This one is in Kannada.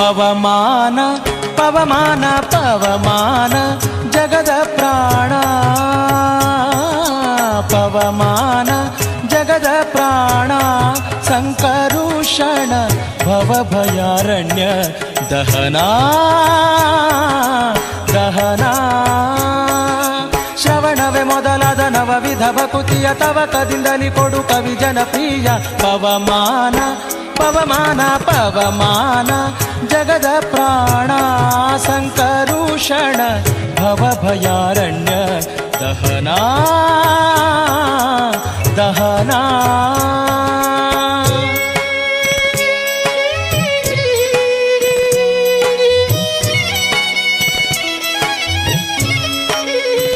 ಪವಮಾನ ಪವಮಾನ ಪವಮಾನ ಜಗದ ಪ್ರಾಣ ಪವಮಾನ ಜಗದ ಪ್ರಾಣ ಸಂಕರುಷಣ ಭವಭಯಾರಣ್ಯ ದಹನ ದಹನ ಶ್ರವಣವೇ ಮೊದಲಾದ ನವವಿಧ ಭಕುತಿಯ ತವಕದಿಂದಲಿ ಕೊಡು ಕವಿ ಜನಪ್ರಿಯ ಪವಮಾನ ಪವಮಾನ ಪವಮಾನ ಜಗದ ಪ್ರಾಣ ಸಂಕರುಷಣ ಭವಭಯಾರಣ್ಯ ದಹನ ದಹನ